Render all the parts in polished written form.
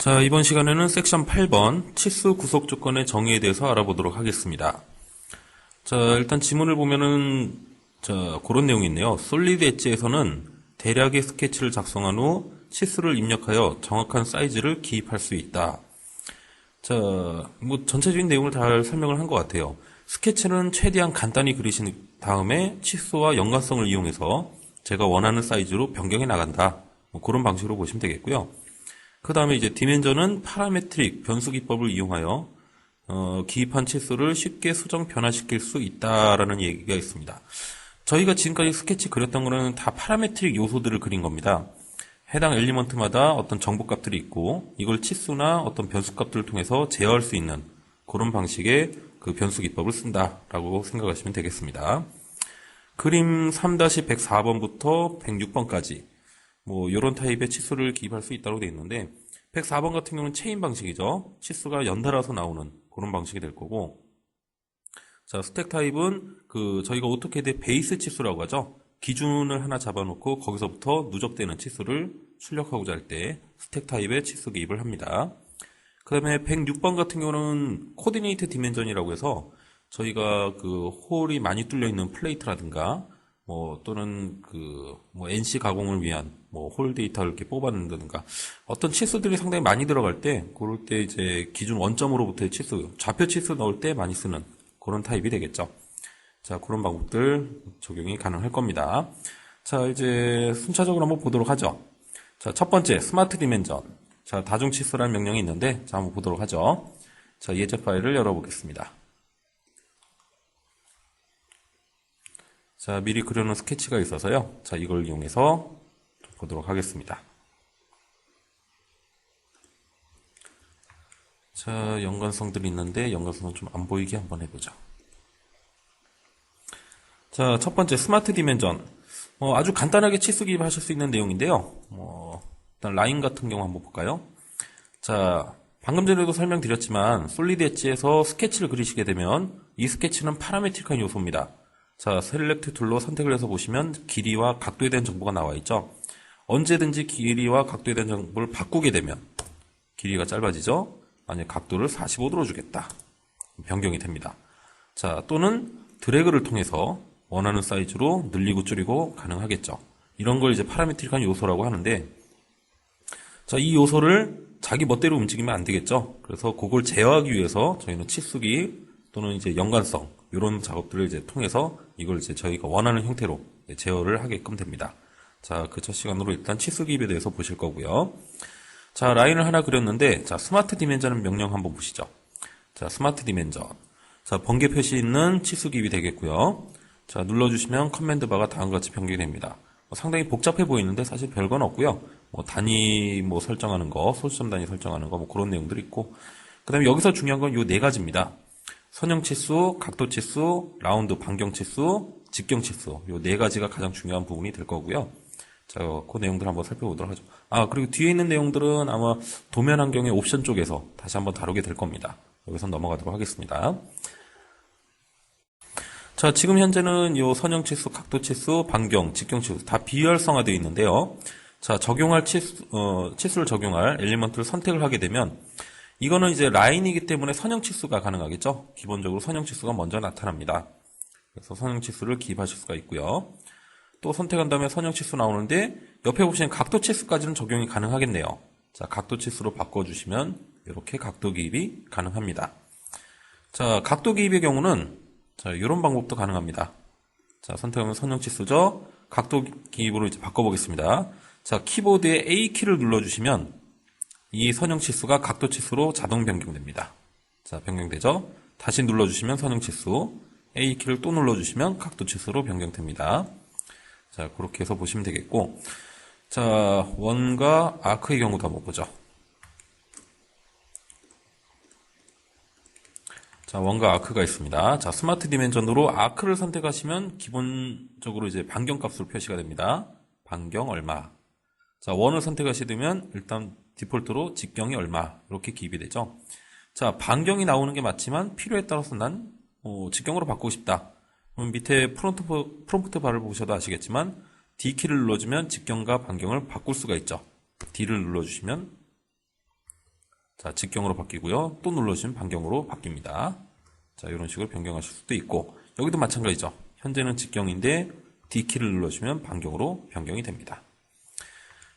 자, 이번 시간에는 섹션 8번 치수 구속 조건의 정의에 대해서 알아보도록 하겠습니다. 자, 일단 지문을 보면은 그런 내용이 있네요. 솔리드 엣지에서는 대략의 스케치를 작성한 후 치수를 입력하여 정확한 사이즈를 기입할 수 있다. 자, 뭐 전체적인 내용을 다 설명을 한 것 같아요. 스케치는 최대한 간단히 그리신 다음에 치수와 연관성을 이용해서 제가 원하는 사이즈로 변경해 나간다. 뭐 그런 방식으로 보시면 되겠고요. 그 다음에 이제 디멘전은 파라메트릭 변수 기법을 이용하여 기입한 치수를 쉽게 수정 변화시킬 수 있다라는 얘기가 있습니다. 저희가 지금까지 스케치 그렸던 거는 다 파라메트릭 요소들을 그린 겁니다. 해당 엘리먼트마다 어떤 정보값들이 있고 이걸 치수나 어떤 변수값들을 통해서 제어할 수 있는 그런 방식의 그 변수 기법을 쓴다라고 생각하시면 되겠습니다. 그림 3-104번부터 106번까지 뭐 이런 타입의 치수를 기입할 수 있다고 되어 있는데 104번 같은 경우는 체인 방식이죠. 치수가 연달아서 나오는 그런 방식이 될 거고, 자, 스택 타입은 저희가 오토캐드의 베이스 치수라고 하죠. 기준을 하나 잡아놓고 거기서부터 누적되는 치수를 출력하고자 할 때 스택 타입의 치수 기입을 합니다. 그 다음에 106번 같은 경우는 코디네이트 디멘전이라고 해서 저희가 홀이 많이 뚫려 있는 플레이트라든가 또는 NC 가공을 위한 홀 데이터를 이렇게 뽑아낸다든가 어떤 치수들이 상당히 많이 들어갈 때 그럴 때 이제 기준 원점으로부터의 치수, 좌표 치수 넣을 때 많이 쓰는 그런 타입이 되겠죠. 자, 그런 방법들 적용이 가능할 겁니다. 자, 이제 순차적으로 한번 보도록 하죠. 자, 첫 번째 스마트 디멘전. 자, 다중 치수라는 명령이 있는데 자, 한번 보도록 하죠. 자, 예제 파일을 열어보겠습니다. 자, 미리 그려놓은 스케치가 있어서요. 자, 이걸 이용해서 보도록 하겠습니다. 자, 연관성들이 있는데 연관성은 좀 안 보이게 한번 해보죠. 자, 첫 번째 스마트 디멘전. 아주 간단하게 치수 기입하실 수 있는 내용인데요. 일단 라인 같은 경우 한번 볼까요? 자, 방금 전에도 설명드렸지만 솔리드 엣지에서 스케치를 그리시게 되면 이 스케치는 파라메트릭한 요소입니다. 자, 셀렉트 툴로 선택을 해서 보시면 길이와 각도에 대한 정보가 나와 있죠. 언제든지 길이와 각도에 대한 정보를 바꾸게 되면 길이가 짧아지죠. 만약 각도를 45도로 주겠다. 변경이 됩니다. 자, 또는 드래그를 통해서 원하는 사이즈로 늘리고 줄이고 가능하겠죠. 이런 걸 이제 파라메트릭한 요소라고 하는데, 자, 이 요소를 자기 멋대로 움직이면 안 되겠죠. 그래서 그걸 제어하기 위해서 저희는 치수기 또는 이제 연관성 이런 작업들을 이제 통해서 이걸 이제 저희가 원하는 형태로 제어를 하게끔 됩니다. 자, 그 첫 시간으로 일단 치수 기입에 대해서 보실 거고요. 자, 라인을 하나 그렸는데, 자, 스마트 디멘전은 명령 한번 보시죠. 자, 스마트 디멘전. 자, 번개 표시 있는 치수 기입이 되겠고요. 자, 눌러주시면 커맨드 바가 다음과 같이 변경이 됩니다. 상당히 복잡해 보이는데 사실 별건 없고요. 단위 설정하는 거, 소수점 단위 설정하는 거, 그런 내용들이 있고, 그 다음에 여기서 중요한 건 요 네 가지입니다. 선형 치수, 각도 치수, 라운드 반경 치수, 직경 치수. 요 네 가지가 가장 중요한 부분이 될 거고요. 자, 그 내용들 한번 살펴보도록 하죠. 아, 그리고 뒤에 있는 내용들은 아마 도면 환경의 옵션 쪽에서 다시 한번 다루게 될 겁니다. 여기서 넘어가도록 하겠습니다. 자, 지금 현재는 요 선형 치수, 각도 치수, 반경, 직경 치수 다 비활성화되어 있는데요. 자, 적용할 치수를 적용할 엘리먼트를 선택을 하게 되면 이거는 이제 라인이기 때문에 선형 치수가 가능하겠죠. 기본적으로 선형 치수가 먼저 나타납니다. 그래서 선형 치수를 기입하실 수가 있고요. 또 선택한 다음에 선형 치수 나오는데 옆에 보시면 각도 치수까지는 적용이 가능하겠네요. 자, 각도 치수로 바꿔주시면 이렇게 각도 기입이 가능합니다. 자, 각도 기입의 경우는 자, 이런 방법도 가능합니다. 자, 선택하면 선형 치수죠. 각도 기입으로 이제 바꿔보겠습니다. 자, 키보드에 A키를 눌러주시면 이 선형 치수가 각도 치수로 자동 변경됩니다. 자, 변경되죠? 다시 눌러주시면 선형 치수, A키를 또 눌러주시면 각도 치수로 변경됩니다. 자, 그렇게 해서 보시면 되겠고, 자, 원과 아크의 경우도 한번 보죠. 자, 원과 아크가 있습니다. 자, 스마트 디멘전으로 아크를 선택하시면 기본적으로 이제 반경값으로 표시가 됩니다. 반경 얼마. 자, 원을 선택하시면 일단 디폴트로 직경이 얼마 이렇게 기입이 되죠. 자, 반경이 나오는 게 맞지만 필요에 따라서 난 직경으로 바꾸고 싶다. 그럼 밑에 프롬프트 바를 보셔도 아시겠지만 D키를 눌러주면 직경과 반경을 바꿀 수가 있죠. D를 눌러주시면 자, 직경으로 바뀌고요. 또 눌러주시면 반경으로 바뀝니다. 자, 이런 식으로 변경하실 수도 있고, 여기도 마찬가지죠. 현재는 직경인데 D키를 눌러주면 반경으로 변경이 됩니다.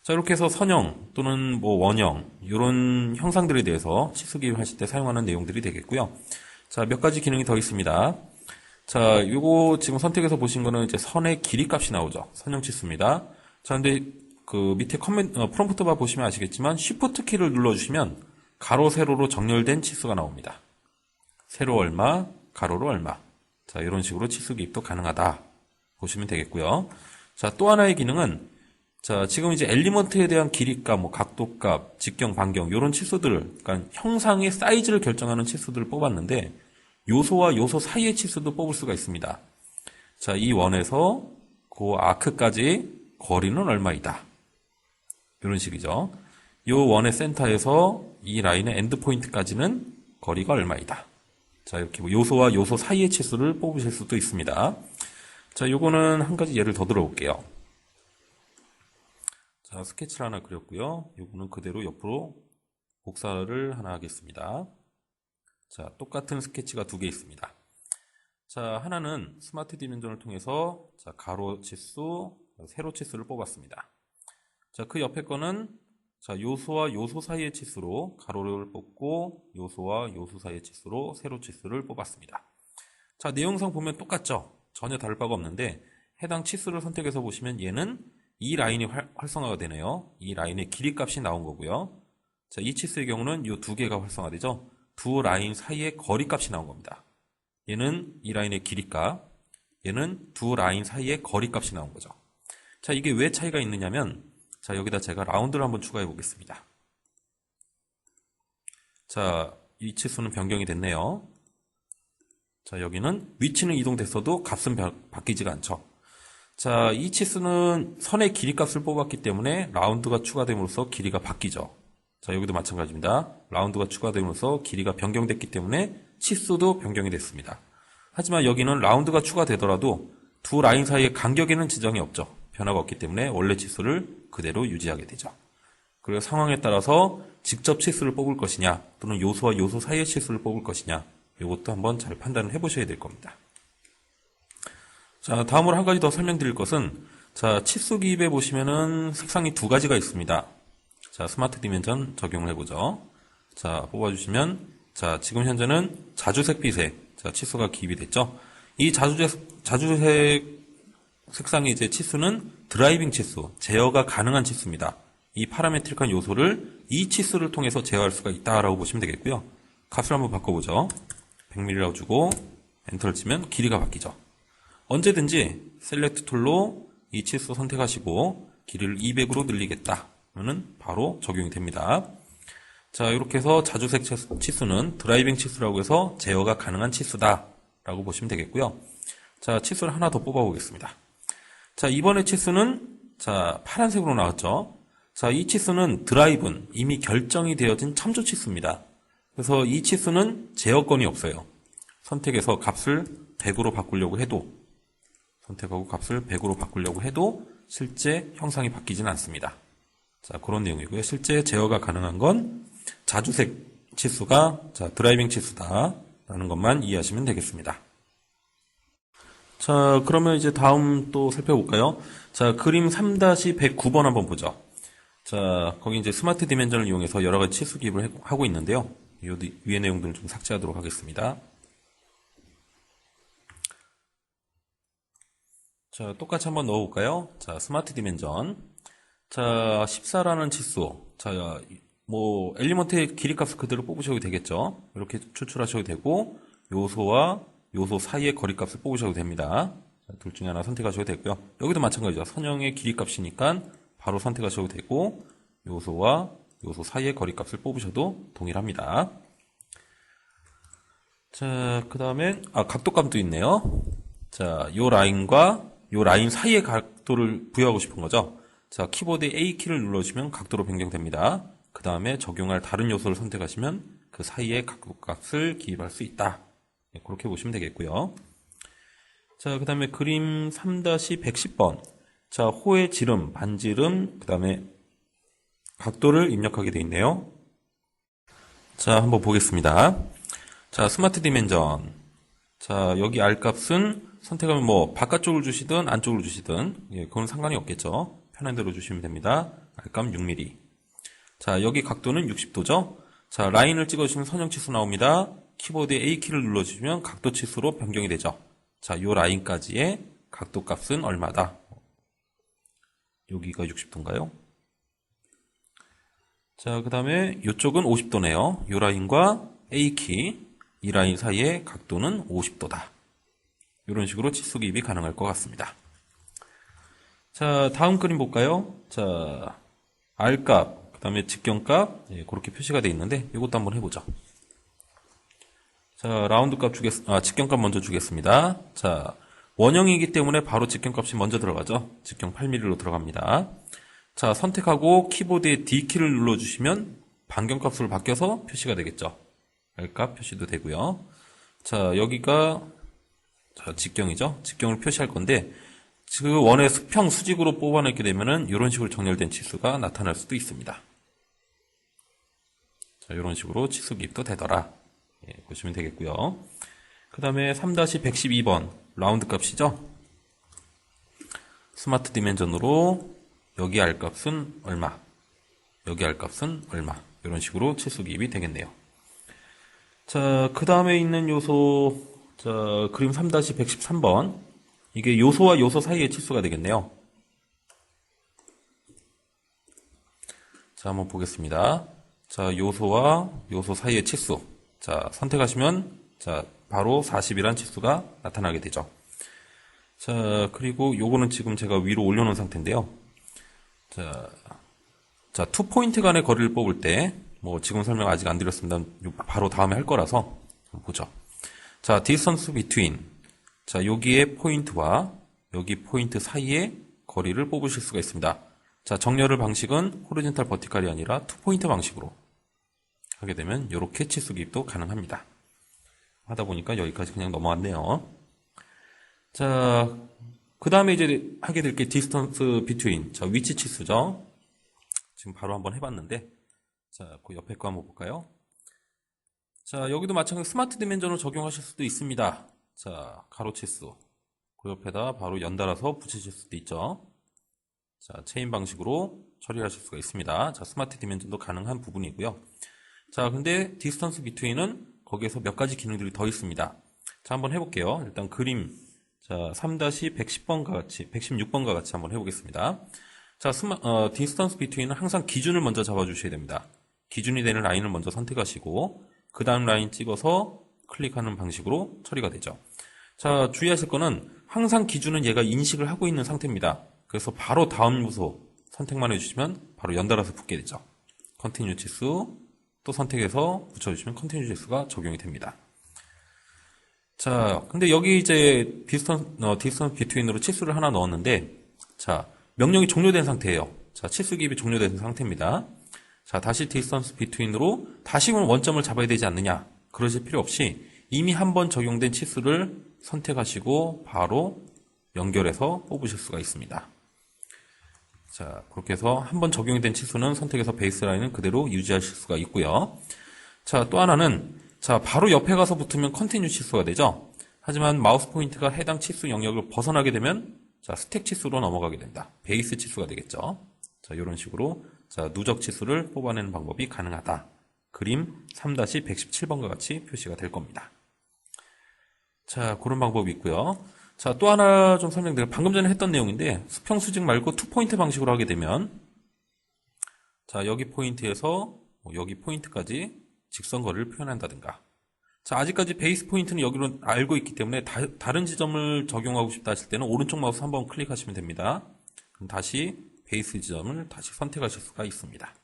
자, 이렇게 해서 선형 또는 뭐 원형 이런 형상들에 대해서 치수 기입하실 때 사용하는 내용들이 되겠고요. 자, 몇 가지 기능이 더 있습니다. 자, 요거 지금 선택해서 보신 거는 이제 선의 길이 값이 나오죠. 선형 치수입니다. 자, 근데 그 밑에 프롬프트 바 보시면 아시겠지만 Shift 키를 눌러주시면 가로 세로로 정렬된 치수가 나옵니다. 세로 얼마, 가로로 얼마. 자, 이런 식으로 치수 기입도 가능하다 보시면 되겠고요. 자, 또 하나의 기능은 자, 지금 이제 엘리먼트에 대한 길이값, 뭐 각도값, 직경, 반경 이런 치수들을, 그러니까 형상의 사이즈를 결정하는 치수들을 뽑았는데 요소와 요소 사이의 치수도 뽑을 수가 있습니다. 자, 이 원에서 그 아크까지 거리는 얼마이다. 이런 식이죠. 이 원의 센터에서 이 라인의 엔드 포인트까지는 거리가 얼마이다. 자, 이렇게 요소와 요소 사이의 치수를 뽑으실 수도 있습니다. 자, 요거는 한 가지 예를 더 들어볼게요. 자, 스케치를 하나 그렸고요. 요거는 그대로 옆으로 복사를 하나 하겠습니다. 자, 똑같은 스케치가 두 개 있습니다. 자, 하나는 스마트 디멘전을 통해서 자, 가로 치수, 세로 치수를 뽑았습니다. 자, 그 옆에 거는 자, 요소와 요소 사이의 치수로 가로를 뽑고 요소와 요소 사이의 치수로 세로 치수를 뽑았습니다. 자, 내용상 보면 똑같죠? 전혀 다를 바가 없는데 해당 치수를 선택해서 보시면 얘는 이 라인이 활성화가 되네요. 이 라인의 길이 값이 나온 거고요. 자, 이 치수의 경우는 이 두 개가 활성화되죠. 두 라인 사이의 거리 값이 나온 겁니다. 얘는 이 라인의 길이 값, 얘는 두 라인 사이의 거리 값이 나온 거죠. 자, 이게 왜 차이가 있느냐면 자, 여기다 제가 라운드를 한번 추가해 보겠습니다. 자, 이 치수는 변경이 됐네요. 자, 여기는 위치는 이동됐어도 값은 바뀌지가 않죠. 자, 이 치수는 선의 길이 값을 뽑았기 때문에 라운드가 추가됨으로써 길이가 바뀌죠. 자, 여기도 마찬가지입니다. 라운드가 추가됨으로써 길이가 변경됐기 때문에 치수도 변경이 됐습니다. 하지만 여기는 라운드가 추가되더라도 두 라인 사이의 간격에는 지정이 없죠. 변화가 없기 때문에 원래 치수를 그대로 유지하게 되죠. 그리고 상황에 따라서 직접 치수를 뽑을 것이냐 또는 요소와 요소 사이의 치수를 뽑을 것이냐 이것도 한번 잘 판단을 해보셔야 될 겁니다. 자, 다음으로 한 가지 더 설명드릴 것은 자, 치수 기입에 보시면은 색상이 두 가지가 있습니다. 자, 스마트 디멘전 적용을 해보죠. 자, 뽑아주시면 자, 지금 현재는 자주색 빛에 자, 치수가 기입이 됐죠. 이 자주색 색상의 이제 치수는 드라이빙 치수, 제어가 가능한 치수입니다. 이 파라메트릭한 요소를 이 치수를 통해서 제어할 수가 있다라고 보시면 되겠고요. 값을 한번 바꿔보죠. 100mm라고 주고 엔터를 치면 길이가 바뀌죠. 언제든지 셀렉트 툴로 이 치수 선택하시고 길이를 200으로 늘리겠다 하면은 바로 적용이 됩니다. 자, 이렇게 해서 자주색 치수는 드라이빙 치수라고 해서 제어가 가능한 치수다 라고 보시면 되겠고요. 자, 치수를 하나 더 뽑아 보겠습니다. 자, 이번에 치수는 자, 파란색으로 나왔죠. 자, 이 치수는 드라이브는 이미 결정이 되어진 참조 치수입니다. 그래서 이 치수는 제어권이 없어요. 선택해서 값을 100으로 바꾸려고 해도 선택하고 값을 100으로 바꾸려고 해도 실제 형상이 바뀌지는 않습니다. 자, 그런 내용이고요. 실제 제어가 가능한 건 자주색 치수가 자, 드라이빙 치수다라는 것만 이해하시면 되겠습니다. 자, 그러면 이제 다음 또 살펴볼까요? 자, 그림 3-109번 한번 보죠. 자, 거기 이제 스마트 디멘전을 이용해서 여러 가지 치수 기입을 하고 있는데요. 이 위의 내용들을 좀 삭제하도록 하겠습니다. 자, 똑같이 한번 넣어볼까요? 자, 스마트 디멘전. 자, 14라는 치수. 자, 뭐, 엘리먼트의 길이 값을 그대로 뽑으셔도 되겠죠. 이렇게 추출하셔도 되고, 요소와 요소 사이의 거리 값을 뽑으셔도 됩니다. 자, 둘 중에 하나 선택하셔도 되고요. 여기도 마찬가지죠. 선형의 길이 값이니까 바로 선택하셔도 되고, 요소와 요소 사이의 거리 값을 뽑으셔도 동일합니다. 자, 그 다음에, 각도감도 있네요. 자, 요 라인과 요 라인 사이의 각도를 부여하고 싶은 거죠. 자, 키보드에 A키를 눌러주시면 각도로 변경됩니다. 그 다음에 적용할 다른 요소를 선택하시면 그 사이의 각도값을 기입할 수 있다. 네, 그렇게 보시면 되겠고요. 자, 그 다음에 그림 3-110번. 자, 호의 지름, 반지름, 그 다음에 각도를 입력하게 되어 있네요. 자, 한번 보겠습니다. 자, 스마트 디멘전. 자, 여기 R 값은 선택하면 뭐 바깥쪽을 주시든 안쪽을 주시든 예, 그건 상관이 없겠죠. 편한 대로 주시면 됩니다. R 값 6mm. 자, 여기 각도는 60도죠. 자, 라인을 찍어주시면 선형 치수 나옵니다. 키보드에 A키를 눌러주시면 각도 치수로 변경이 되죠. 자, 요 라인까지의 각도 값은 얼마다? 여기가 60도인가요? 자, 그 다음에 이쪽은 50도네요. 요 라인과 A키, 이 라인 사이의 각도는 50도다. 이런 식으로 치수 기입이 가능할 것 같습니다. 자, 다음 그림 볼까요? 자, R값, 그 다음에 직경값, 예, 그렇게 표시가 되어 있는데 이것도 한번 해보죠. 자, 라운드 값 직경값 먼저 주겠습니다. 자, 원형이기 때문에 바로 직경값이 먼저 들어가죠. 직경 8mm로 들어갑니다. 자, 선택하고 키보드에 D키를 눌러주시면 반경값으로 바뀌어서 표시가 되겠죠. R값 표시도 되고요. 자, 여기가 직경이죠. 직경을 표시할 건데 그 원의 수평 수직으로 뽑아내게 되면은 이런 식으로 정렬된 치수가 나타날 수도 있습니다. 자, 이런 식으로 치수 기입도 되더라. 예, 보시면 되겠고요. 그 다음에 3-112번 라운드 값이죠. 스마트 디멘전으로 여기 R 값은 얼마, 여기 R 값은 얼마, 이런 식으로 치수 기입이 되겠네요. 자, 그 다음에 있는 요소, 자, 그림 3-113번. 이게 요소와 요소 사이의 치수가 되겠네요. 자, 한번 보겠습니다. 자, 요소와 요소 사이의 치수. 자, 선택하시면, 자, 바로 40이란 치수가 나타나게 되죠. 자, 그리고 요거는 지금 제가 위로 올려놓은 상태인데요. 자, 투 포인트 간의 거리를 뽑을 때, 뭐, 지금 설명 아직 안 드렸습니다. 바로 다음에 할 거라서, 한번 보죠. 자, distance between. 자, 여기에 포인트와 여기 포인트 사이의 거리를 뽑으실 수가 있습니다. 자, 정렬을 방식은 호리젠탈 버티칼이 아니라 투 포인트 방식으로 하게 되면 이렇게 치수 기입도 가능합니다. 하다 보니까 여기까지 그냥 넘어왔네요. 자, 그 다음에 이제 하게 될 게 distance between. 자, 위치 치수죠. 지금 바로 한번 해봤는데, 자, 그 옆에 거 한번 볼까요? 자, 여기도 마찬가지로 스마트 디멘전을 적용하실 수도 있습니다. 자, 가로 치수. 그 옆에다 바로 연달아서 붙이실 수도 있죠. 자, 체인 방식으로 처리하실 수가 있습니다. 자, 스마트 디멘전도 가능한 부분이고요. 자, 근데 디스턴스 비트윈은 거기에서 몇 가지 기능들이 더 있습니다. 자, 한번 해볼게요. 일단 그림. 자, 3-110번과 같이, 116번과 같이 한번 해보겠습니다. 자, 디스턴스 비트윈은 항상 기준을 먼저 잡아주셔야 됩니다. 기준이 되는 라인을 먼저 선택하시고, 그 다음 라인 찍어서 클릭하는 방식으로 처리가 되죠. 자, 주의하실 거는 항상 기준은 얘가 인식을 하고 있는 상태입니다. 그래서 바로 다음 요소 선택만 해주시면 바로 연달아서 붙게 되죠. 컨티뉴 치수 또 선택해서 붙여주시면 컨티뉴 치수가 적용이 됩니다. 자, 근데 여기 이제 디스턴스 비트윈으로 치수를 하나 넣었는데, 자, 명령이 종료된 상태예요. 자, 치수 기입이 종료된 상태입니다. 자, 다시 디스턴스 비트윈으로 다시 원점을 잡아야 되지 않느냐? 그러실 필요 없이 이미 한번 적용된 치수를 선택하시고 바로 연결해서 뽑으실 수가 있습니다. 자, 그렇게 해서 한번 적용이 된 치수는 선택해서 베이스라인은 그대로 유지하실 수가 있고요. 자, 또 하나는 자, 바로 옆에 가서 붙으면 컨티뉴 치수가 되죠. 하지만 마우스 포인트가 해당 치수 영역을 벗어나게 되면 자, 스택 치수로 넘어가게 된다. 베이스 치수가 되겠죠. 자, 이런 식으로 자, 누적 치수를 뽑아내는 방법이 가능하다. 그림 3-117번과 같이 표시가 될 겁니다. 자, 그런 방법이 있고요. 자, 또 하나 좀 설명드려요. 방금 전에 했던 내용인데 수평 수직 말고 투 포인트 방식으로 하게 되면 자, 여기 포인트에서 여기 포인트까지 직선거리를 표현한다든가. 자, 아직까지 베이스 포인트는 여기로 알고 있기 때문에 다른 지점을 적용하고 싶다 하실 때는 오른쪽 마우스 한번 클릭하시면 됩니다. 그럼 다시 베이스 지점을 다시 선택하실 수가 있습니다.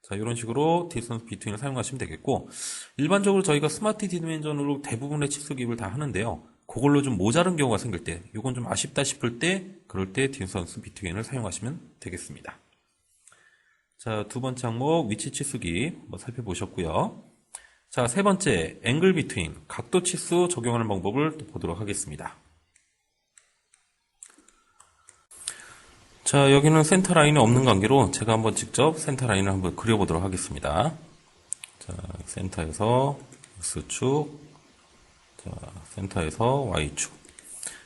자, 이런 식으로 디스턴스 비트윈을 사용하시면 되겠고, 일반적으로 저희가 스마트 디멘전으로 대부분의 치수 기입을 다 하는데요. 그걸로 좀 모자른 경우가 생길 때, 이건 좀 아쉽다 싶을 때, 그럴 때 디스턴스 비트윈을 사용하시면 되겠습니다. 자, 두 번째 항목 위치 치수 기입 살펴보셨고요. 자, 세 번째 앵글 비트윈 각도 치수 적용하는 방법을 또 보도록 하겠습니다. 자, 여기는 센터 라인이 없는 관계로 제가 한번 직접 센터 라인을 한번 그려보도록 하겠습니다. 자, 센터에서 X축, 자, 센터에서 Y축.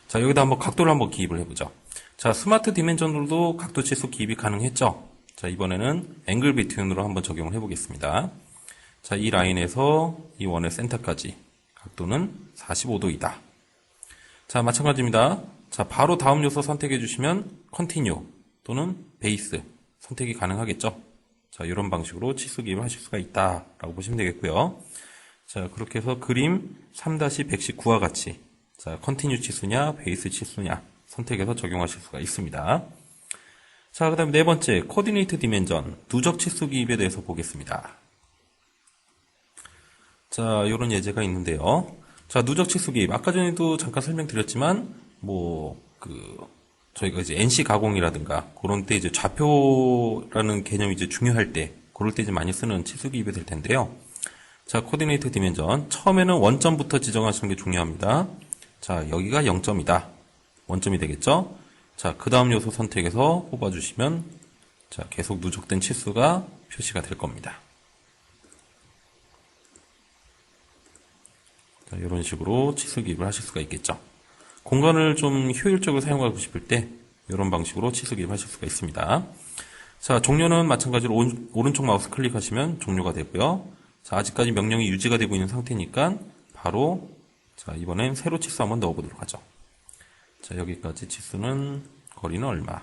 자, 여기다 한번 각도를 한번 기입을 해보죠. 자, 스마트 디멘전으로도 각도 치수 기입이 가능했죠? 자, 이번에는 앵글 비트윈으로 한번 적용을 해보겠습니다. 자, 이 라인에서 이 원의 센터까지 각도는 45도이다. 자, 마찬가지입니다. 자, 바로 다음 요소 선택해 주시면 컨티뉴 또는 베이스 선택이 가능하겠죠? 자, 이런 방식으로 치수 기입을 하실 수가 있다라고 보시면 되겠고요. 자, 그렇게 해서 그림 3-119와 같이 자, 컨티뉴 치수냐, 베이스 치수냐 선택해서 적용하실 수가 있습니다. 자, 그 다음에 네 번째, 코디네이트 디멘전, 누적 치수 기입에 대해서 보겠습니다. 자, 이런 예제가 있는데요. 자, 누적 치수 기입. 아까 전에도 잠깐 설명드렸지만, 저희가 이제 NC 가공이라든가, 그런 때 이제 좌표라는 개념이 이제 중요할 때, 그럴 때 이제 많이 쓰는 치수 기입이 될 텐데요. 자, 코디네이트 디멘전. 처음에는 원점부터 지정하시는 게 중요합니다. 자, 여기가 0점이다. 원점이 되겠죠? 자, 그 다음 요소 선택해서 뽑아주시면, 자, 계속 누적된 치수가 표시가 될 겁니다. 자, 이런 식으로 치수 기입을 하실 수가 있겠죠. 공간을 좀 효율적으로 사용하고 싶을 때, 이런 방식으로 치수 기입을 하실 수가 있습니다. 자, 종료는 마찬가지로 오른쪽 마우스 클릭하시면 종료가 되고요. 자, 아직까지 명령이 유지가 되고 있는 상태니까, 바로, 자, 이번엔 세로 치수 한번 넣어보도록 하죠. 자, 여기까지 치수는 거리는 얼마?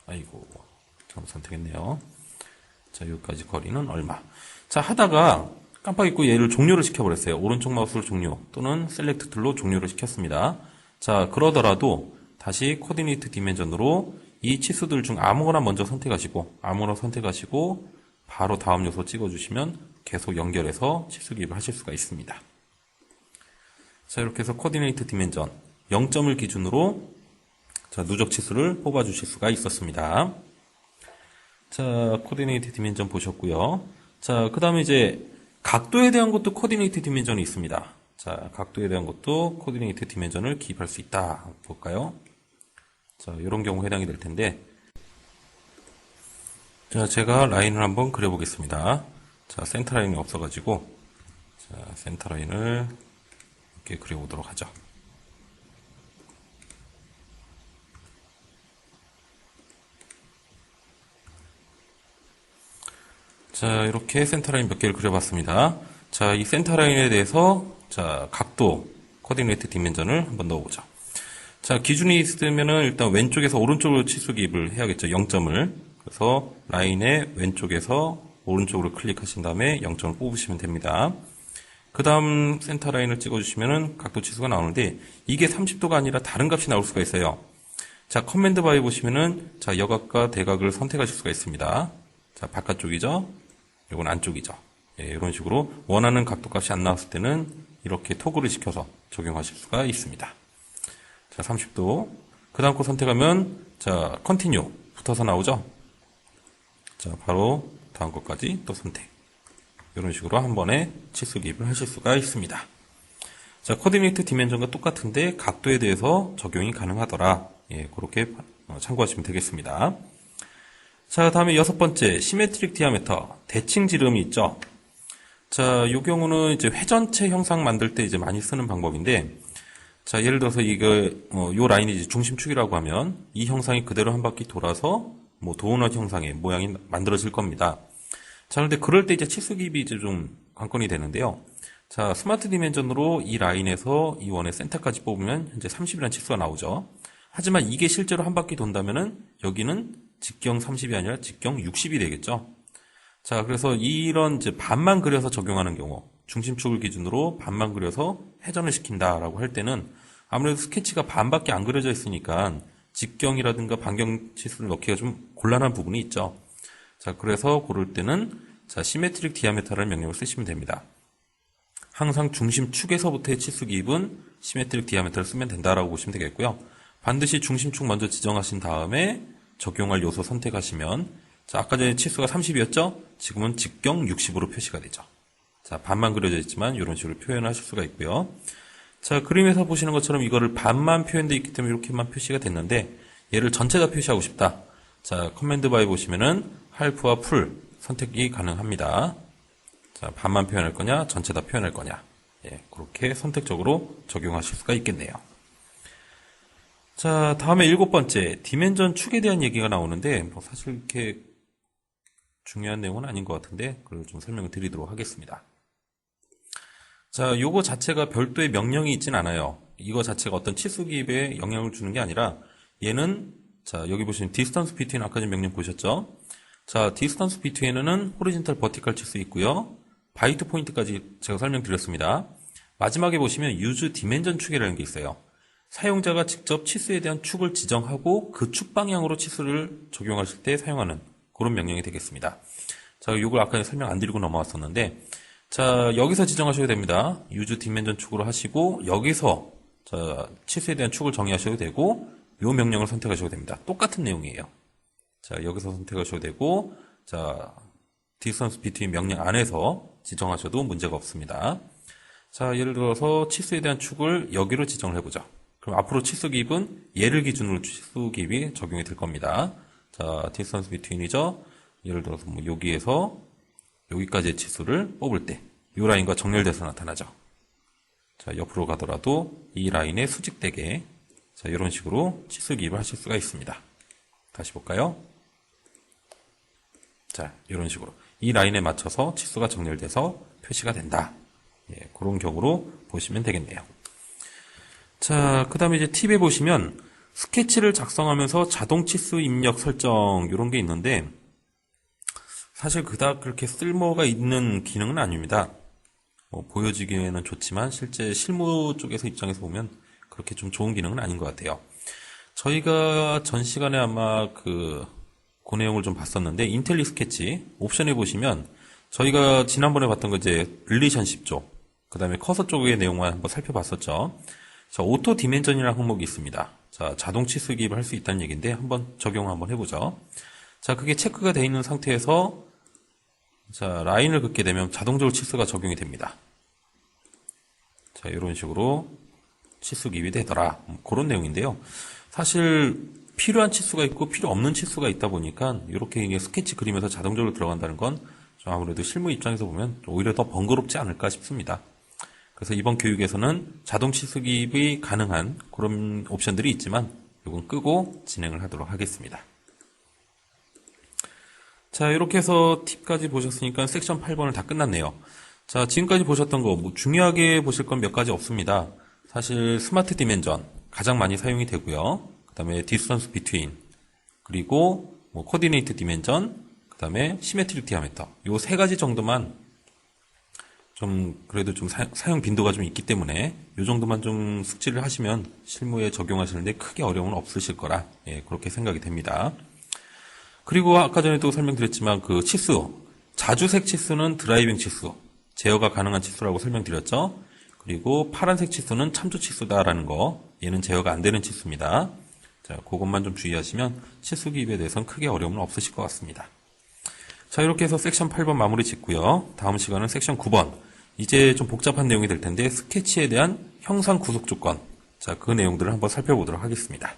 아이고, 잘못 선택했네요. 자, 여기까지 거리는 얼마? 자, 하다가 깜빡 잊고 얘를 종료를 시켜버렸어요. 오른쪽 마우스로 종료 또는 셀렉트 툴로 종료를 시켰습니다. 자, 그러더라도 다시 코디네이트 디멘전으로 이 치수들 중 아무거나 먼저 선택하시고 바로 다음 요소 찍어주시면 계속 연결해서 치수 기입을 하실 수가 있습니다. 자, 이렇게 해서 코디네이트 디멘전 0점을 기준으로 자, 누적 치수를 뽑아 주실 수가 있었습니다. 자, 코디네이트 디멘전 보셨고요. 자, 그 다음에 이제 각도에 대한 것도 코디네이트 디멘전이 있습니다. 자, 각도에 대한 것도 코디네이트 디멘전을 기입할 수 있다. 볼까요? 자, 이런 경우 해당이 될 텐데, 자, 제가 라인을 한번 그려보겠습니다. 자, 센터 라인이 없어가지고, 자, 센터 라인을 이렇게 그려보도록 하죠. 자, 이렇게 센터라인 몇 개를 그려봤습니다. 자, 이 센터라인에 대해서, 자, 각도, 코디네이트 디멘전을 한번 넣어보죠. 자, 기준이 있으면은 일단 왼쪽에서 오른쪽으로 치수 기입을 해야겠죠. 0점을. 그래서 라인의 왼쪽에서 오른쪽으로 클릭하신 다음에 0점을 뽑으시면 됩니다. 그 다음 센터라인을 찍어주시면은 각도 치수가 나오는데, 이게 30도가 아니라 다른 값이 나올 수가 있어요. 자, 커맨드 바에 보시면은, 자, 여각과 대각을 선택하실 수가 있습니다. 자, 바깥쪽이죠. 이건 안쪽이죠. 예, 이런 식으로 원하는 각도 값이 안 나왔을 때는 이렇게 토글을 시켜서 적용하실 수가 있습니다. 자, 30도. 그 다음 거 선택하면, 자, 컨티뉴 붙어서 나오죠. 자, 바로 다음 것까지 또 선택. 이런 식으로 한 번에 치수 기입을 하실 수가 있습니다. 자, 코디네이트 디멘전과 똑같은데 각도에 대해서 적용이 가능하더라. 예, 그렇게 참고하시면 되겠습니다. 자, 다음에 여섯 번째, 시메트릭 디아메터, 대칭 지름이 있죠. 자, 이 경우는 이제 회전체 형상 만들 때 이제 많이 쓰는 방법인데, 자, 예를 들어서 요 라인이 이제 중심축이라고 하면, 이 형상이 그대로 한 바퀴 돌아서, 도넛 형상의 모양이 만들어질 겁니다. 자, 그런데 그럴 때 이제 치수 기입이 이제 좀 관건이 되는데요. 자, 스마트 디멘전으로 이 라인에서 이 원의 센터까지 뽑으면 현재 30이라는 치수가 나오죠. 하지만 이게 실제로 한 바퀴 돈다면은, 여기는 직경 30이 아니라 직경 60이 되겠죠. 자, 그래서 이런 이제 반만 그려서 적용하는 경우, 중심축을 기준으로 반만 그려서 회전을 시킨다라고 할 때는 아무래도 스케치가 반밖에 안 그려져 있으니까 직경이라든가 반경 치수를 넣기가 좀 곤란한 부분이 있죠. 자, 그래서 고를 때는 자, 시메트릭 디아메터라는 명령을 쓰시면 됩니다. 항상 중심축에서부터의 치수 기입은 시메트릭 디아메터를 쓰면 된다라고 보시면 되겠고요. 반드시 중심축 먼저 지정하신 다음에 적용할 요소 선택하시면, 자, 아까 전에 치수가 30이었죠? 지금은 직경 60으로 표시가 되죠. 자, 반만 그려져 있지만 이런 식으로 표현하실 수가 있고요. 자, 그림에서 보시는 것처럼 이거를 반만 표현되어 있기 때문에 이렇게만 표시가 됐는데, 얘를 전체 다 표시하고 싶다. 자, 커맨드 바에 보시면은 할프와 풀 선택이 가능합니다. 자, 반만 표현할 거냐, 전체 다 표현할 거냐. 예, 그렇게 선택적으로 적용하실 수가 있겠네요. 자, 다음에 7번째, 디멘전 축에 대한 얘기가 나오는데, 뭐 사실 이렇게 중요한 내용은 아닌 것 같은데, 그걸 좀 설명을 드리도록 하겠습니다. 자, 요거 자체가 별도의 명령이 있진 않아요. 이거 자체가 어떤 치수 기입에 영향을 주는 게 아니라, 얘는, 자, 여기 보시면 distance between 아까 전 명령 보셨죠? 자, distance between은 horizontal, vertical 치수 있고요. 바이트 포인트까지 제가 설명드렸습니다. 마지막에 보시면 use dimension 축이라는 게 있어요. 사용자가 직접 치수에 대한 축을 지정하고 그 축 방향으로 치수를 적용하실 때 사용하는 그런 명령이 되겠습니다. 자, 이걸 아까 설명 안 드리고 넘어왔었는데, 자, 여기서 지정하셔도 됩니다. use dimension 축으로 하시고, 여기서, 자, 치수에 대한 축을 정의하셔도 되고, 요 명령을 선택하셔도 됩니다. 똑같은 내용이에요. 자, 여기서 선택하셔도 되고, 자, distance between 명령 안에서 지정하셔도 문제가 없습니다. 자, 예를 들어서 치수에 대한 축을 여기로 지정을 해보죠. 그럼 앞으로 치수 기입은 얘를 기준으로 치수 기입이 적용이 될 겁니다. 자, distance between이죠. 예를 들어서 뭐 여기에서 여기까지의 치수를 뽑을 때 이 라인과 정렬돼서 나타나죠. 자, 옆으로 가더라도 이 라인에 수직되게 자, 이런 식으로 치수 기입을 하실 수가 있습니다. 다시 볼까요? 자, 이런 식으로 이 라인에 맞춰서 치수가 정렬돼서 표시가 된다. 예, 그런 경우로 보시면 되겠네요. 자, 그 다음에 이제 팁에 보시면 스케치를 작성하면서 자동 치수 입력 설정 이런 게 있는데 사실 그닥 그렇게 쓸모가 있는 기능은 아닙니다. 뭐 보여지기에는 좋지만 실제 실무 쪽에서 입장에서 보면 그렇게 좀 좋은 기능은 아닌 것 같아요. 저희가 전 시간에 아마 그 내용을 좀 봤었는데 인텔리 스케치 옵션에 보시면 저희가 지난번에 봤던 거 이제 릴레이션십 쪽, 그 다음에 커서 쪽의 내용만 한번 살펴봤었죠. 자, 오토 디멘전이라는 항목이 있습니다. 자, 자동 치수 기입을 할 수 있다는 얘기인데 한번 적용 한번 해보죠. 자, 그게 체크가 되어 있는 상태에서 자, 라인을 긋게 되면 자동적으로 치수가 적용이 됩니다. 자, 이런 식으로 치수 기입이 되더라. 그런 내용인데요. 사실 필요한 치수가 있고 필요 없는 치수가 있다 보니까 이렇게 이게 스케치 그리면서 자동적으로 들어간다는 건 좀 아무래도 실무 입장에서 보면 오히려 더 번거롭지 않을까 싶습니다. 그래서 이번 교육에서는 자동 치수 기입이 가능한 그런 옵션들이 있지만 이건 끄고 진행을 하도록 하겠습니다. 자, 이렇게 해서 팁까지 보셨으니까 섹션 8번을 다 끝났네요. 자, 지금까지 보셨던 거 뭐 중요하게 보실 건 몇 가지 없습니다. 사실 스마트 디멘전 가장 많이 사용이 되고요. 그 다음에 디스턴스 비트윈, 그리고 뭐 코디네이트 디멘전, 그 다음에 시메트릭 디아메터 요 세 가지 정도만 좀 그래도 좀 사용 빈도가 좀 있기 때문에 요 정도만 좀 숙지를 하시면 실무에 적용하시는데 크게 어려움은 없으실 거라 예, 그렇게 생각이 됩니다. 그리고 아까 전에도 설명드렸지만 그 치수, 자주색 치수는 드라이빙 치수, 제어가 가능한 치수라고 설명드렸죠. 그리고 파란색 치수는 참조 치수다라는 거, 얘는 제어가 안 되는 치수입니다. 자, 그것만 좀 주의하시면 치수 기입에 대해서는 크게 어려움은 없으실 것 같습니다. 자, 이렇게 해서 섹션 8번 마무리 짓고요. 다음 시간은 섹션 9번. 이제 좀 복잡한 내용이 될 텐데 스케치에 대한 형상 구속 조건. 자, 그 내용들을 한번 살펴보도록 하겠습니다.